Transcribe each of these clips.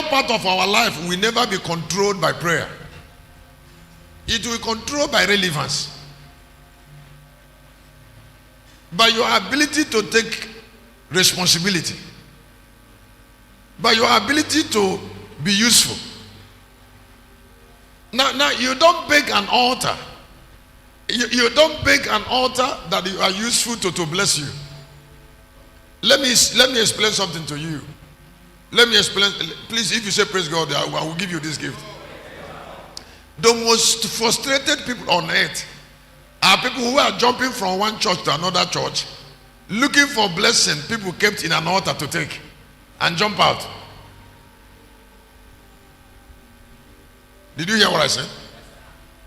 part of our life will never be controlled by prayer. It will be controlled by relevance. By your ability to take responsibility. By your ability to be useful. Now you don't beg an altar. You don't beg an altar that you are useful to bless you. Let me explain something to you. Let me explain. Please, if you say praise God, I will give you this gift. The most frustrated people on earth are people who are jumping from one church to another church, looking for blessing people kept in an altar to take, and jump out. Did you hear what I said?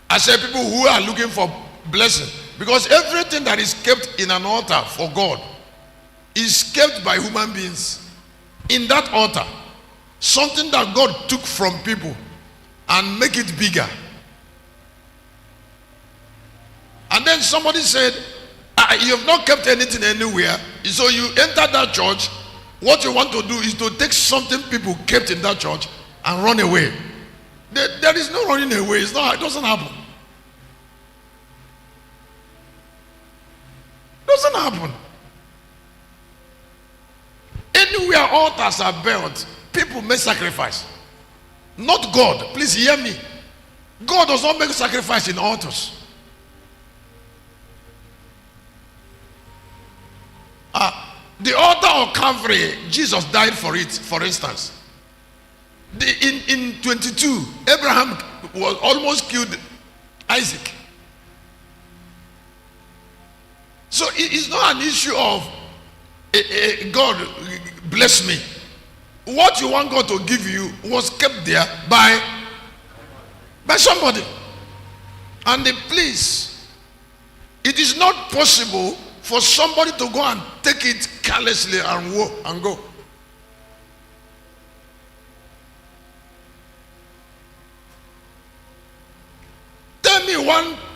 I said people who are looking for blessing, because everything that is kept in an altar for God is kept by human beings. In that altar, something that God took from people and make it bigger. And then somebody said, you have not kept anything anywhere, so you enter that church. What you want to do is to take something people kept in that church and run away. There is no running away. It doesn't happen. Doesn't happen. Anywhere altars are built, people make sacrifice. Not God. Please hear me. God does not make sacrifice in altars. The altar of Calvary, Jesus died for it, for instance. In 22, Abraham was almost killed Isaac. So it's not an issue of God bless me. What you want God to give you was kept there by somebody. And please, it is not possible for somebody to go and take it carelessly and go. Tell me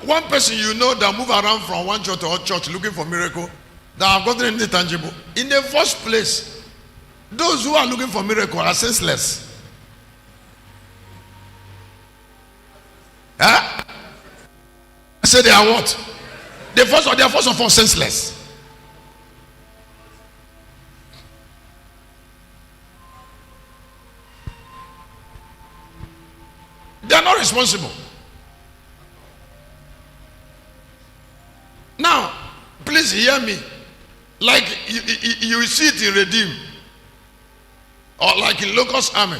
one person you know that move around from one church to another church looking for miracle, that have gotten anything tangible. In the first place, those who are looking for miracle are senseless. Huh? I said they are what? They are first of all senseless. They are not responsible. Now, please hear me. Like you see it in Redeem, or like in Locust Army.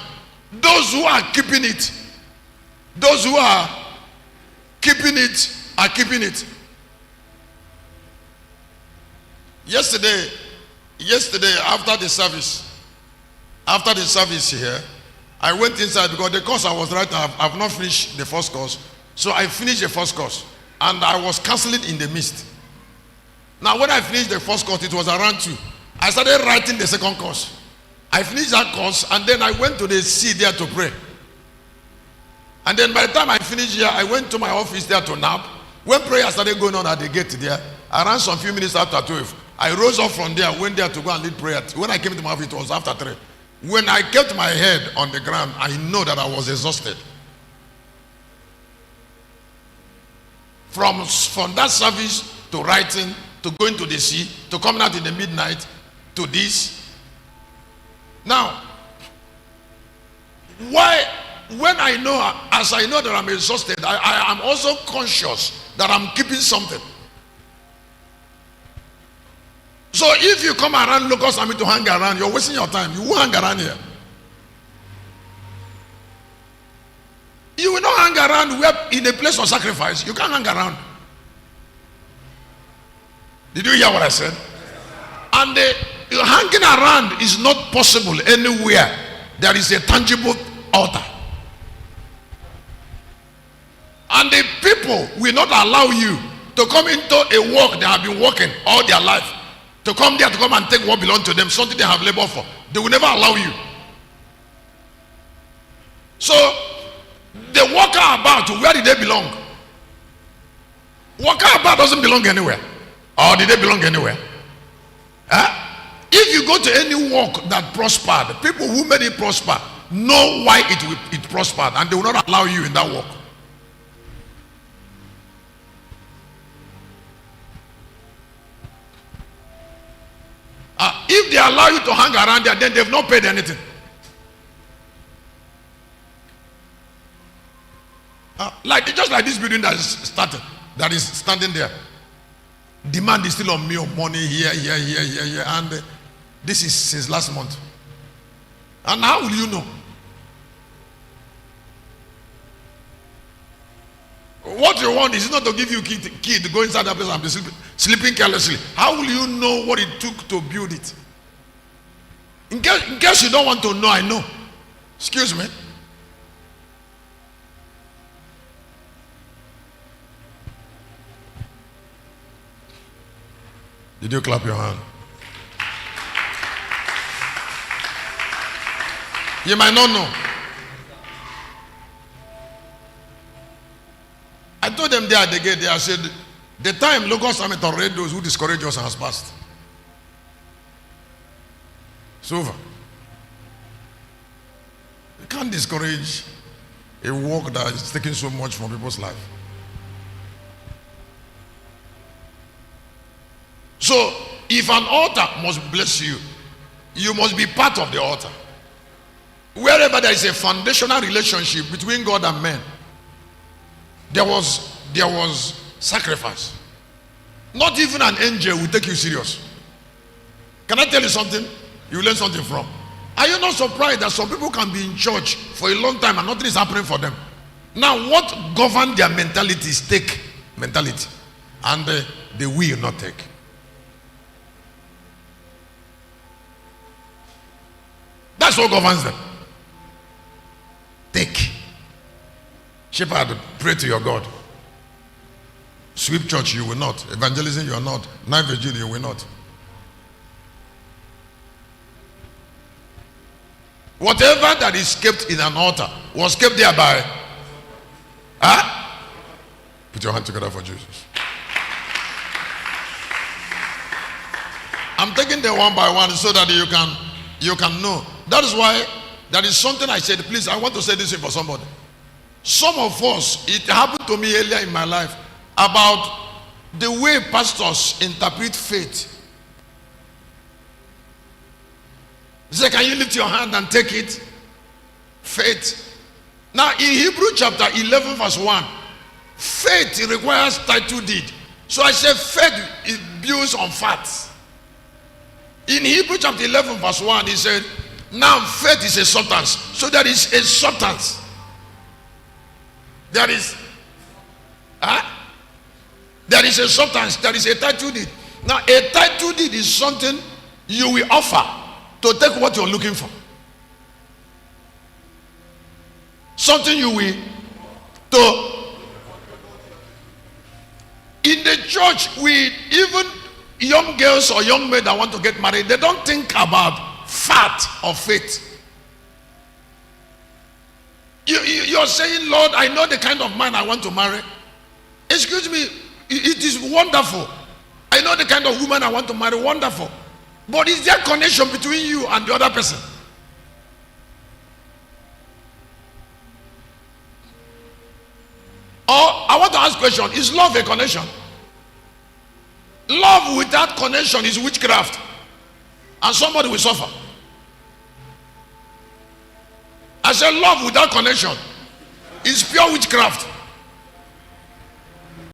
Those who are keeping it, those who are keeping it are keeping it. Yesterday after the service here, I went inside because the course I was writing, I've not finished the first course. So I finished the first course and I was canceling in the midst. Now when I finished the first course, it was around 2. I started writing the second course. I finished that course and then I went to the sea there to pray. And then by the time I finished here, I went to my office there to nap. When prayer started going on at the gate there, around some few minutes after 12, I rose up from there, went there to go and lead prayer. When I came to my office, it was after 3. When I kept my head on the ground, I know that I was exhausted. From that service to writing, to going to the sea, to coming out in the midnight, to this. Now, why? When I know, as I know that I'm exhausted, I am also conscious that I'm keeping something. So if you come around Locust Army to hang around, you're wasting your time. You won't hang around here. You will not hang around where in a place of sacrifice. You can't hang around. Did you hear what I said? And hanging around is not possible anywhere there is a tangible altar. And the people will not allow you to come into a work they have been working all their life. To come there to come and take what belongs to them, something they have labored for. They will never allow you. So, the walker about, where did they belong? Walker about doesn't belong anywhere. Or did they belong anywhere? Huh? If you go to any work that prospered, people who made it prosper, know why it prospered, and they will not allow you in that work. If they allow you to hang around there, then they've not paid anything. Just like this building that is started, that is standing there. Demand is still on me of money here, and this is since last month. And how will you know? What you want is not to give you key to go inside that place and be sleeping carelessly. How will you know what it took to build it? In case you don't want to know, I know. Excuse me. Did you clap your hand? You might not know. I told them there at the gate, I said, the time local summit already those who discourage us has passed. It's over. You can't discourage a work that is taking so much from people's life. So, if an altar must bless you, you must be part of the altar. Wherever there is a foundational relationship between God and men, there was sacrifice. Not even an angel will take you serious. Can I tell you something? You learn something from. Are you not surprised that some people can be in church for a long time and nothing is happening for them? Now, what governs their mentality is take mentality, and they will not take. That's what governs them. Take. Shepherd, pray to your God. Sweep church, you will not. Evangelism, you are not. Night vigil, you will not. Whatever that is kept in an altar was kept there by. Put your hand together for Jesus. I'm taking them one by one so that you can know. That is why there is something I said. Please, I want to say this for somebody. Some of us, it happened to me earlier in my life about the way pastors interpret faith. They say, can you lift your hand and take it? Faith. Now in Hebrew chapter 11 verse 1, faith requires title deed. So I said faith is built on facts. In Hebrew chapter 11 verse 1, he said, now faith is a substance. So there is a substance. There is a substance. There is a title deed. Now a title deed is something you will offer to take what you're looking for. Something you will in the church, even young girls or young men that want to get married, they don't think about fact or faith. You're saying, Lord, I know the kind of man I want to marry. Excuse me, it is wonderful. I know the kind of woman I want to marry. Wonderful. But is there connection between you and the other person? Or I want to ask a question, is love a connection? Love without connection is witchcraft, and somebody will suffer. I said love without connection is pure witchcraft.